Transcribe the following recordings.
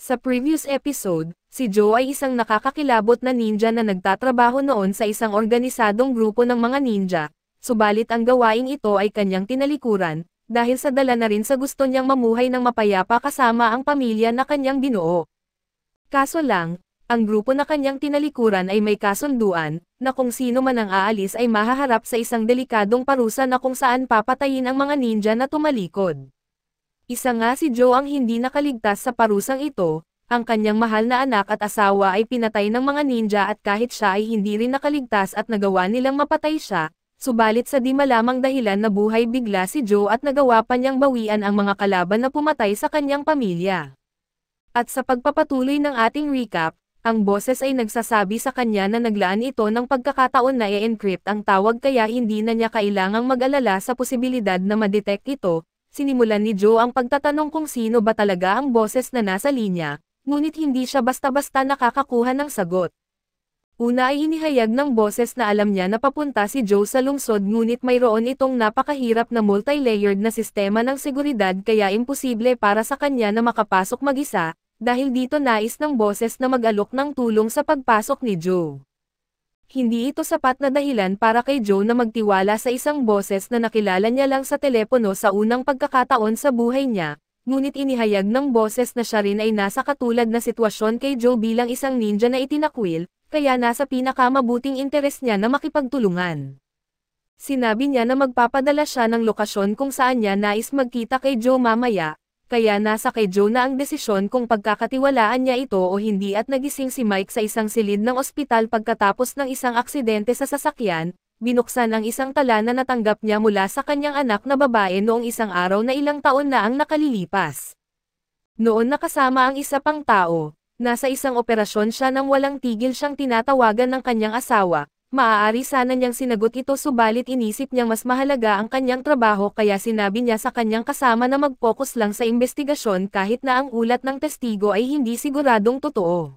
Sa previous episode, si Joe ay isang nakakakilabot na ninja na nagtatrabaho noon sa isang organisadong grupo ng mga ninja, subalit ang gawaing ito ay kanyang tinalikuran, dahil sa dala na rin sa gusto niyang mamuhay ng mapayapa kasama ang pamilya na kanyang binuo. Kaso lang, ang grupo na kanyang tinalikuran ay may kasunduan, na kung sino man ang aalis ay mahaharap sa isang delikadong parusa na kung saan papatayin ang mga ninja na tumalikod. Isa nga si Joe ang hindi nakaligtas sa parusang ito, ang kanyang mahal na anak at asawa ay pinatay ng mga ninja at kahit siya ay hindi rin nakaligtas at nagawa nilang mapatay siya, subalit sa di malamang dahilan nabuhay bigla si Joe at nagawa pa niyang bawian ang mga kalaban na pumatay sa kanyang pamilya. At sa pagpapatuloy ng ating recap, ang boses ay nagsasabi sa kanya na naglaan ito ng pagkakataon na i-encrypt ang tawag kaya hindi na niya kailangang mag-alala sa posibilidad na ma-detect ito. Sinimulan ni Joe ang pagtatanong kung sino ba talaga ang boses na nasa linya, ngunit hindi siya basta-basta nakakakuha ng sagot. Una ay inihayag ng boses na alam niya na papunta si Joe sa lungsod ngunit mayroon itong napakahirap na multi-layered na sistema ng seguridad kaya imposible para sa kanya na makapasok mag-isa, dahil dito nais ng boses na mag-alok ng tulong sa pagpasok ni Joe. Hindi ito sapat na dahilan para kay Joe na magtiwala sa isang boses na nakilala niya lang sa telepono sa unang pagkakataon sa buhay niya, ngunit inihayag ng boses na siya rin ay nasa katulad na sitwasyon kay Joe bilang isang ninja na itinakwil, kaya nasa pinakamabuting interes niya na makipagtulungan. Sinabi niya na magpapadala siya ng lokasyon kung saan niya nais magkita kay Joe mamaya, kaya nasa kay Joe na ang desisyon kung pagkakatiwalaan niya ito o hindi at nagising si Mike sa isang silid ng ospital pagkatapos ng isang aksidente sa sasakyan, binuksan ang isang tala na natanggap niya mula sa kanyang anak na babae noong isang araw na ilang taon na ang nakalilipas. Noon nakasama ang isa pang tao, nasa isang operasyon siya nang walang tigil siyang tinatawagan ng kanyang asawa. Maaari sana niyang sinagot ito subalit inisip niyang mas mahalaga ang kanyang trabaho kaya sinabi niya sa kanyang kasama na mag-focus lang sa investigasyon kahit na ang ulat ng testigo ay hindi siguradong totoo.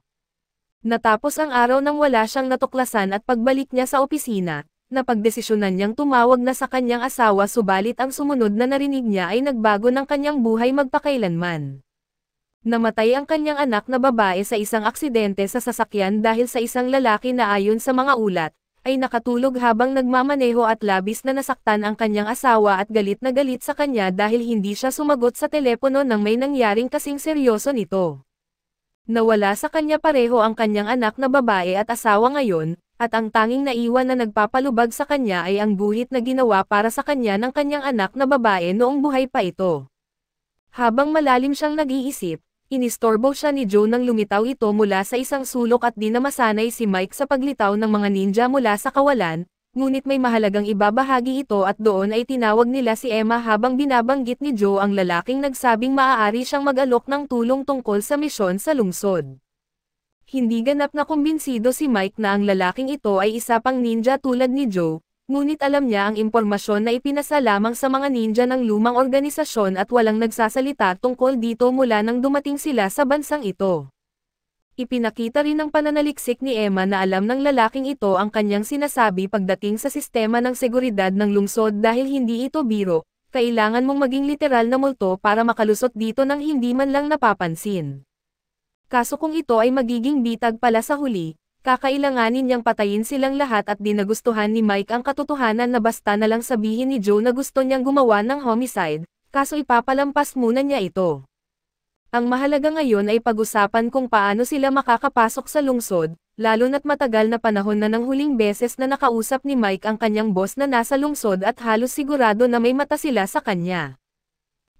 Natapos ang araw nang wala siyang natuklasan at pagbalik niya sa opisina, napagdesisyonan niyang tumawag na sa kanyang asawa subalit ang sumunod na narinig niya ay nagbago ng kanyang buhay magpakailanman. Namatay ang kanyang anak na babae sa isang aksidente sa sasakyan dahil sa isang lalaki na ayon sa mga ulat, ay nakatulog habang nagmamaneho at labis na nasaktan ang kanyang asawa at galit na galit sa kanya dahil hindi siya sumagot sa telepono nang may nangyaring kasing seryoso nito. Nawala sa kanya pareho ang kanyang anak na babae at asawa ngayon, at ang tanging naiwan na nagpapalubag sa kanya ay ang guhit na ginawa para sa kanya ng kanyang anak na babae noong buhay pa ito. Habang malalim siyang nag-iisip, inistorbo siya ni Joe nang lumitaw ito mula sa isang sulok at di na masanay si Mike sa paglitaw ng mga ninja mula sa kawalan, ngunit may mahalagang ibabahagi ito at doon ay tinawag nila si Emma habang binabanggit ni Joe ang lalaking nagsabing maaari siyang mag-alok ng tulong tungkol sa misyon sa lungsod. Hindi ganap na kumbinsido si Mike na ang lalaking ito ay isa pang ninja tulad ni Joe, ngunit alam niya ang impormasyon na ipinasa lamang sa mga ninja ng lumang organisasyon at walang nagsasalita tungkol dito mula nang dumating sila sa bansang ito. Ipinakita rin ng pananaliksik ni Emma na alam ng lalaking ito ang kanyang sinasabi pagdating sa sistema ng seguridad ng lungsod dahil hindi ito biro, kailangan mong maging literal na multo para makalusot dito nang hindi man lang napapansin. Kaso kung ito ay magiging bitag pala sa huli, kakailanganin niyang patayin silang lahat at di nagustuhan ni Mike ang katotohanan na basta na lang sabihin ni Joe na gusto niyang gumawa ng homicide, kaso ipapalampas muna niya ito. Ang mahalaga ngayon ay pag-usapan kung paano sila makakapasok sa lungsod, lalo na't matagal na panahon na ng huling beses na nakausap ni Mike ang kanyang boss na nasa lungsod at halos sigurado na may mata sila sa kanya.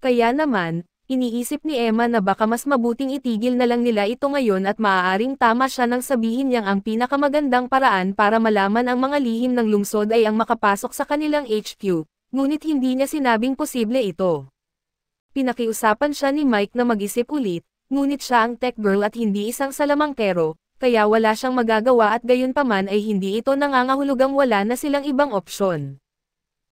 Kaya naman, iniisip ni Emma na baka mas mabuting itigil na lang nila ito ngayon at maaaring tama siya nang sabihin niyang ang pinakamagandang paraan para malaman ang mga lihim ng lungsod ay ang makapasok sa kanilang HQ, ngunit hindi niya sinabing posible ito. Pinakiusapan siya ni Mike na mag-isip ulit, ngunit siya ang tech girl at hindi isang salamangkero, kaya wala siyang magagawa at gayunpaman ay hindi ito nangangahulugang wala na silang ibang opsyon.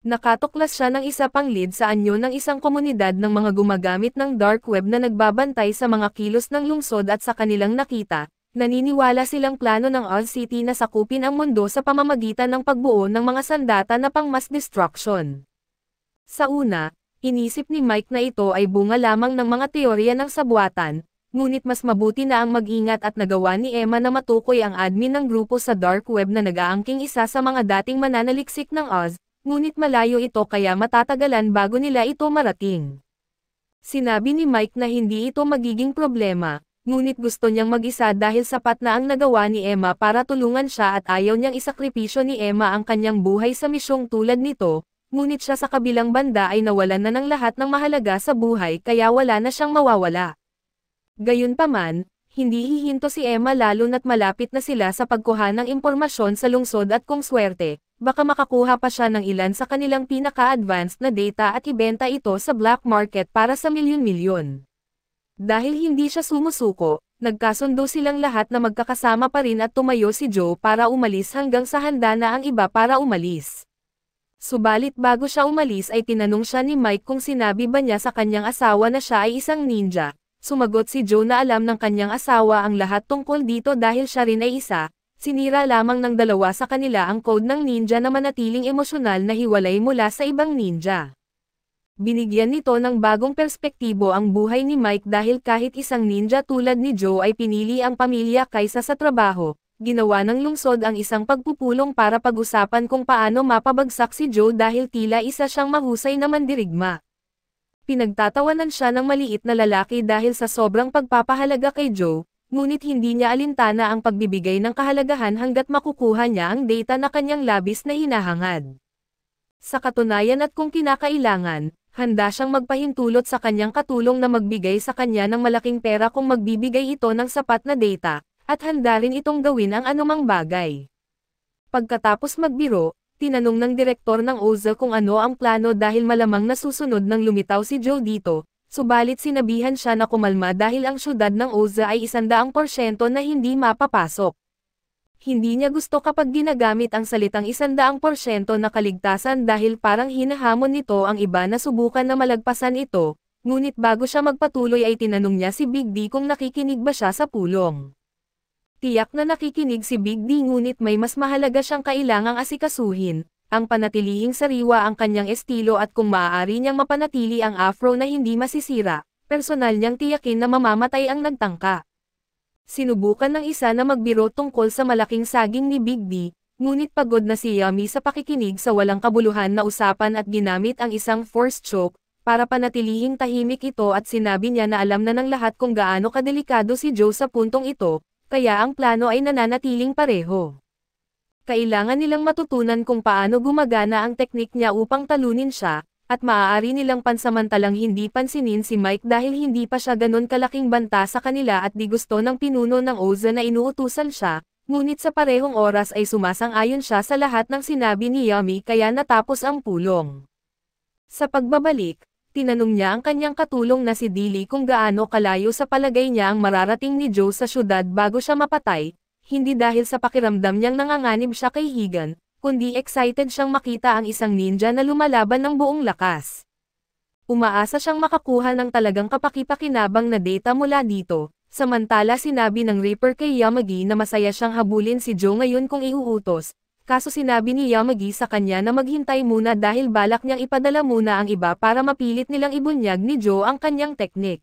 Nakatuklas siya ng isa pang lead sa anyo ng isang komunidad ng mga gumagamit ng dark web na nagbabantay sa mga kilos ng lungsod at sa kanilang nakita, naniniwala silang plano ng All City na sakupin ang mundo sa pamamagitan ng pagbuo ng mga sandata na pang mass destruction. Sa una, inisip ni Mike na ito ay bunga lamang ng mga teorya ng sabwatan, ngunit mas mabuti na ang mag-ingat at nagawa ni Emma na matukoy ang admin ng grupo sa dark web na nag-aangking isa sa mga dating mananaliksik ng Oz, ngunit malayo ito kaya matatagalan bago nila ito marating. Sinabi ni Mike na hindi ito magiging problema, ngunit gusto niyang mag-isa dahil sapat na ang nagawa ni Emma para tulungan siya at ayaw niyang isakripisyo ni Emma ang kanyang buhay sa misyong tulad nito, ngunit siya sa kabilang banda ay nawalan na ng lahat ng mahalaga sa buhay kaya wala na siyang mawawala. Gayunpaman, hindi hihinto si Emma lalo na't malapit na sila sa pagkuha ng impormasyon sa lungsod at kung swerte, baka makakuha pa siya ng ilan sa kanilang pinaka-advanced na data at ibenta ito sa black market para sa milyon-milyon. Dahil hindi siya sumusuko, nagkasundo silang lahat na magkakasama pa rin at tumayo si Joe para umalis hanggang sa handa na ang iba para umalis. Subalit bago siya umalis ay tinanong siya ni Mike kung sinabi ba niya sa kanyang asawa na siya ay isang ninja. Sumagot si Joe na alam ng kanyang asawa ang lahat tungkol dito dahil siya rin ay isa, sinira lamang ng dalawa sa kanila ang code ng ninja na manatiling emosyonal na hiwalay mula sa ibang ninja. Binigyan nito ng bagong perspektibo ang buhay ni Mike dahil kahit isang ninja tulad ni Joe ay pinili ang pamilya kaysa sa trabaho, ginawa ng lungsod ang isang pagpupulong para pag-usapan kung paano mapabagsak si Joe dahil tila isa siyang mahusay na mandirigma. Pinagtatawanan siya ng maliit na lalaki dahil sa sobrang pagpapahalaga kay Joe, ngunit hindi niya alintana ang pagbibigay ng kahalagahan hanggat makukuha niya ang data na kanyang labis na hinahangad. Sa katunayan at kung kinakailangan, handa siyang magpahintulot sa kanyang katulong na magbigay sa kanya ng malaking pera kung magbibigay ito ng sapat na data, at handa rin itong gawin ang anumang bagay. Pagkatapos magbiro, tinanong ng direktor ng OZA kung ano ang plano dahil malamang nasusunod nang lumitaw si Joe dito, subalit sinabihan siya na kumalma dahil ang syudad ng OZA ay 100% na hindi mapapasok. Hindi niya gusto kapag ginagamit ang salitang 100% na kaligtasan dahil parang hinahamon nito ang iba na subukan na malagpasan ito, ngunit bago siya magpatuloy ay tinanong niya si Big D kung nakikinig ba siya sa pulong. Tiyak na nakikinig si Big D ngunit may mas mahalaga siyang kailangang asikasuhin, ang panatilihing sariwa ang kanyang estilo at kung maaari niyang mapanatili ang afro na hindi masisira, personal niyang tiyakin na mamamatay ang nagtangka. Sinubukan ng isa na magbiro tungkol sa malaking saging ni Big D, ngunit pagod na si Yami sa pakikinig sa walang kabuluhan na usapan at ginamit ang isang forced choke, para panatilihing tahimik ito at sinabi niya na alam na ng lahat kung gaano kadelikado si Joe sa puntong ito, kaya ang plano ay nananatiling pareho. Kailangan nilang matutunan kung paano gumagana ang teknik niya upang talunin siya, at maaari nilang pansamantalang hindi pansinin si Mike dahil hindi pa siya ganon kalaking banta sa kanila at di gusto ng pinuno ng OZA na inuutusan siya, ngunit sa parehong oras ay sumasang-ayon siya sa lahat ng sinabi ni Yami kaya natapos ang pulong. Sa pagbabalik, tinanong niya ang kanyang katulong na si Dilly kung gaano kalayo sa palagay niya ang mararating ni Joe sa syudad bago siya mapatay, hindi dahil sa pakiramdam niyang nanganganib siya kay Higan, kundi excited siyang makita ang isang ninja na lumalaban ng buong lakas. Umaasa siyang makakuha ng talagang kapaki-pakinabang na data mula dito, samantala sinabi ng Reaper kay Yamagi na masaya siyang habulin si Joe ngayon kung iuutos, kaso sinabi ni Yamagi sa kanya na maghintay muna dahil balak niyang ipadala muna ang iba para mapilit nilang ibunyag ni Joe ang kanyang teknik.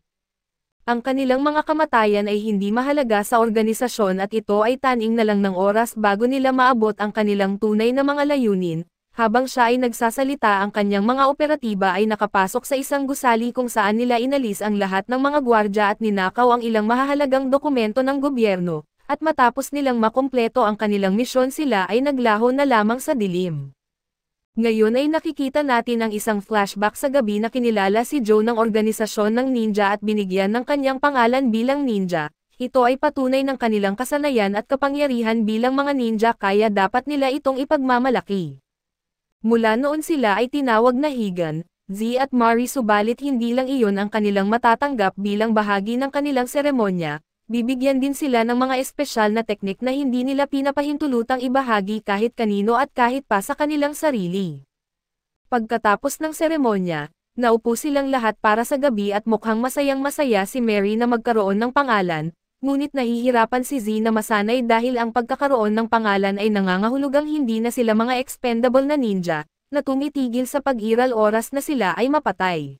Ang kanilang mga kamatayan ay hindi mahalaga sa organisasyon at ito ay taning na lang ng oras bago nila maabot ang kanilang tunay na mga layunin. Habang siya ay nagsasalita ang kanyang mga operatiba ay nakapasok sa isang gusali kung saan nila inalis ang lahat ng mga gwardya at ninakaw ang ilang mahahalagang dokumento ng gobyerno, at matapos nilang makumpleto ang kanilang misyon sila ay naglaho na lamang sa dilim. Ngayon ay nakikita natin ang isang flashback sa gabi na kinilala si Joe ng organisasyon ng ninja at binigyan ng kanyang pangalan bilang ninja. Ito ay patunay ng kanilang kasanayan at kapangyarihan bilang mga ninja kaya dapat nila itong ipagmamalaki. Mula noon sila ay tinawag na Higan, Z at Mari subalit hindi lang iyon ang kanilang matatanggap bilang bahagi ng kanilang seremonya. Bibigyan din sila ng mga espesyal na teknik na hindi nila pinapahintulutang ibahagi kahit kanino at kahit pa sa kanilang sarili. Pagkatapos ng seremonya, naupo silang lahat para sa gabi at mukhang masayang-masaya si Mary na magkaroon ng pangalan, ngunit nahihirapan si Z na masanay dahil ang pagkakaroon ng pangalan ay nangangahulugang hindi na sila mga expendable na ninja, na tumitigil sa pag-iral oras na sila ay mapatay.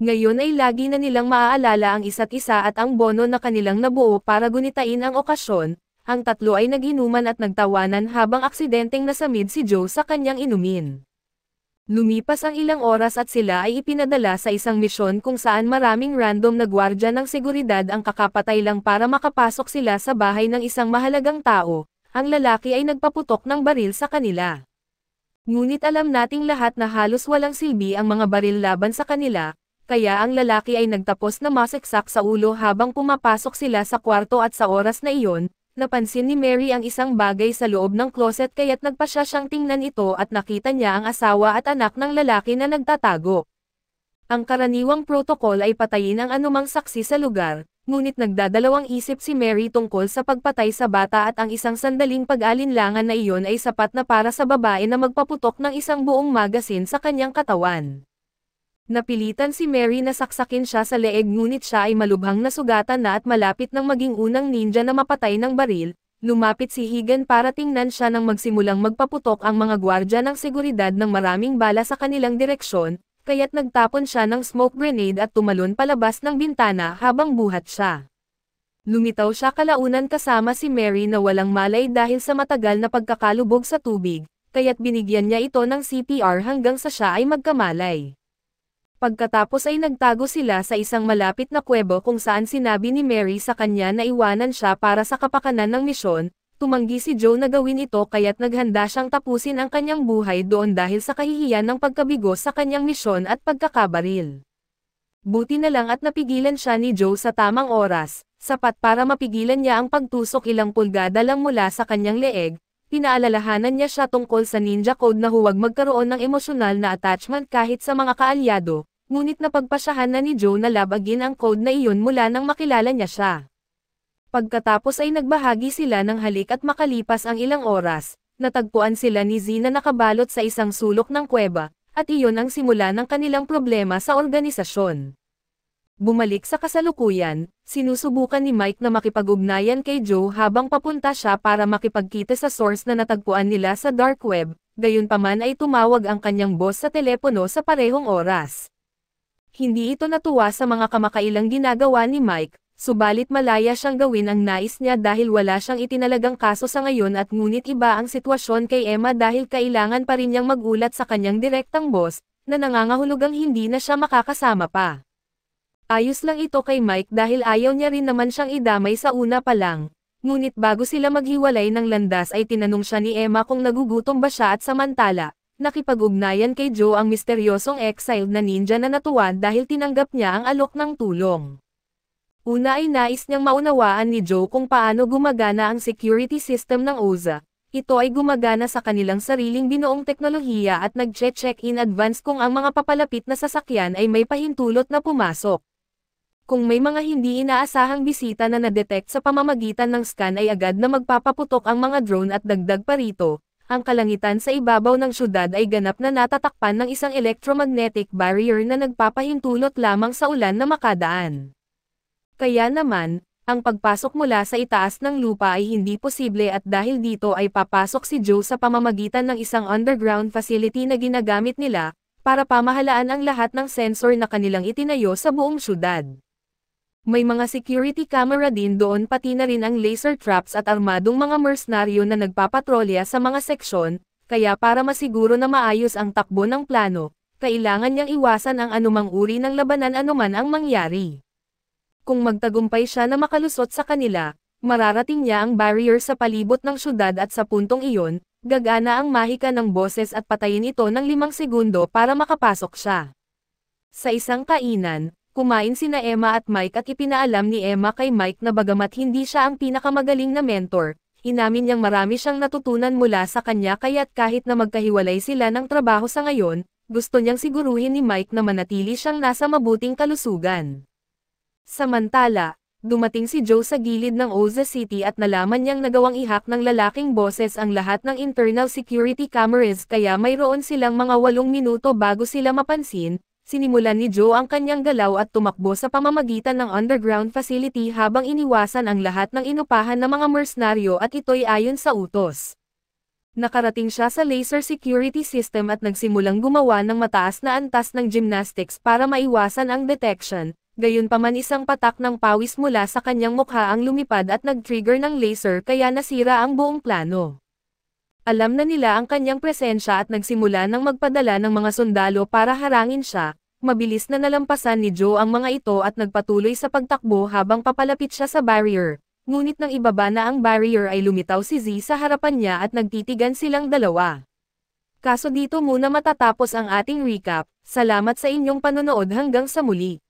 Ngayon ay lagi na nilang maaalala ang isa't isa at ang bono na kanilang nabuo para gunitain ang okasyon. Ang tatlo ay naginuman at nagtawanan habang aksidenteng nasamid si Joe sa kanyang inumin. Lumipas ang ilang oras at sila ay ipinadala sa isang misyon kung saan maraming random na gwardya ng seguridad ang kakapatay lang para makapasok sila sa bahay ng isang mahalagang tao. Ang lalaki ay nagpaputok ng baril sa kanila. Ngunit alam nating lahat na halos walang silbi ang mga baril laban sa kanila, kaya ang lalaki ay nagtapos na masaksak sa ulo habang pumapasok sila sa kwarto at sa oras na iyon, napansin ni Mary ang isang bagay sa loob ng closet kaya't nagpa siya siyang tingnan ito at nakita niya ang asawa at anak ng lalaki na nagtatago. Ang karaniwang protocol ay patayin ang anumang saksi sa lugar, ngunit nagdadalawang isip si Mary tungkol sa pagpatay sa bata at ang isang sandaling pag-alinlangan na iyon ay sapat na para sa babae na magpaputok ng isang buong magasin sa kanyang katawan. Napilitan si Mary na saksakin siya sa leeg ngunit siya ay malubhang nasugatan na at malapit nang maging unang ninja na mapatay ng baril, lumapit si Higan para tingnan siya nang magsimulang magpaputok ang mga gwardya ng seguridad ng maraming bala sa kanilang direksyon, kaya't nagtapon siya ng smoke grenade at tumalon palabas ng bintana habang buhat siya. Lumitaw siya kalaunan kasama si Mary na walang malay dahil sa matagal na pagkakalubog sa tubig, kaya't binigyan niya ito ng CPR hanggang sa siya ay magkamalay. Pagkatapos ay nagtago sila sa isang malapit na kuwebo kung saan sinabi ni Mary sa kanya na iwanan siya para sa kapakanan ng misyon, tumanggi si Joe na gawin ito kaya't naghanda siyang tapusin ang kanyang buhay doon dahil sa kahihiyan ng pagkabigo sa kanyang misyon at pagkakabaril. Buti na lang at napigilan siya ni Joe sa tamang oras, sapat para mapigilan niya ang pagtusok ilang pulgada lang mula sa kanyang leeg. Pinaalalahanan niya siya tungkol sa ninja code na huwag magkaroon ng emosyonal na attachment kahit sa mga kaalyado. Ngunit napagpasyahan na ni Joe na labagin ang code na iyon mula nang makilala niya siya. Pagkatapos ay nagbahagi sila ng halik at makalipas ang ilang oras, natagpuan sila ni Z na nakabalot sa isang sulok ng kuweba, at iyon ang simula ng kanilang problema sa organisasyon. Bumalik sa kasalukuyan, sinusubukan ni Mike na makipag-ugnayan kay Joe habang papunta siya para makipagkita sa source na natagpuan nila sa dark web, gayunpaman ay tumawag ang kanyang boss sa telepono sa parehong oras. Hindi ito natuwa sa mga kamakailang ginagawa ni Mike, subalit malaya siyang gawin ang nais niya dahil wala siyang itinalagang kaso sa ngayon at ngunit iba ang sitwasyon kay Emma dahil kailangan pa rin niyang magulat sa kanyang direktang boss, na nangangahulugang hindi na siya makakasama pa. Ayos lang ito kay Mike dahil ayaw niya rin naman siyang idamay sa una pa lang, ngunit bago sila maghiwalay ng landas ay tinanong siya ni Emma kung nagugutom ba siya at samantala, nakipag-ugnayan kay Joe ang misteryosong exiled na ninja na natuwa dahil tinanggap niya ang alok ng tulong. Una ay nais niyang maunawaan ni Joe kung paano gumagana ang security system ng OZA. Ito ay gumagana sa kanilang sariling binuong teknolohiya at nag-check in advance kung ang mga papalapit na sasakyan ay may pahintulot na pumasok. Kung may mga hindi inaasahang bisita na na-detect sa pamamagitan ng scan ay agad na magpapaputok ang mga drone at dagdag pa rito. Ang kalangitan sa ibabaw ng syudad ay ganap na natatakpan ng isang electromagnetic barrier na nagpapahintulot lamang sa ulan na makadaan. Kaya naman, ang pagpasok mula sa itaas ng lupa ay hindi posible at dahil dito ay papasok si Joe sa pamamagitan ng isang underground facility na ginagamit nila, para pamahalaan ang lahat ng sensor na kanilang itinayo sa buong syudad. May mga security camera din doon pati na rin ang laser traps at armadong mga mercenaryo na nagpapatrolya sa mga seksyon, kaya para masiguro na maayos ang takbo ng plano, kailangan niyang iwasan ang anumang uri ng labanan anuman ang mangyari. Kung magtagumpay siya na makalusot sa kanila, mararating niya ang barrier sa palibot ng syudad at sa puntong iyon, gagana ang mahika ng boses at patayin ito ng 5 segundo para makapasok siya. Sa isang kainan, kumain sina Emma at Mike at ipinaalam ni Emma kay Mike na bagamat hindi siya ang pinakamagaling na mentor, inamin niyang marami siyang natutunan mula sa kanya kaya't kahit na magkahiwalay sila ng trabaho sa ngayon, gusto niyang siguruhin ni Mike na manatili siyang nasa mabuting kalusugan. Samantala, dumating si Joe sa gilid ng OZA City at nalaman niyang nagawang ihak ng lalaking boses ang lahat ng internal security cameras kaya mayroon silang mga 8 minuto bago sila mapansin. Sinimulan ni Joe ang kanyang galaw at tumakbo sa pamamagitan ng underground facility habang iniwasan ang lahat ng inupahan ng mga mercenaryo at ito'y ayon sa utos. Nakarating siya sa laser security system at nagsimulang gumawa ng mataas na antas ng gymnastics para maiwasan ang detection. Gayunpaman isang patak ng pawis mula sa kanyang mukha ang lumipad at nag-trigger ng laser kaya nasira ang buong plano. Alam na nila ang kanyang presensya at nagsimula ng magpadala ng mga sundalo para harangin siya. Mabilis na nalampasan ni Joe ang mga ito at nagpatuloy sa pagtakbo habang papalapit siya sa barrier. Ngunit nang ibaba na ang barrier ay lumitaw si Z sa harapan niya at nagtitigan silang dalawa. Kaso dito muna matatapos ang ating recap. Salamat sa inyong panonood hanggang sa muli.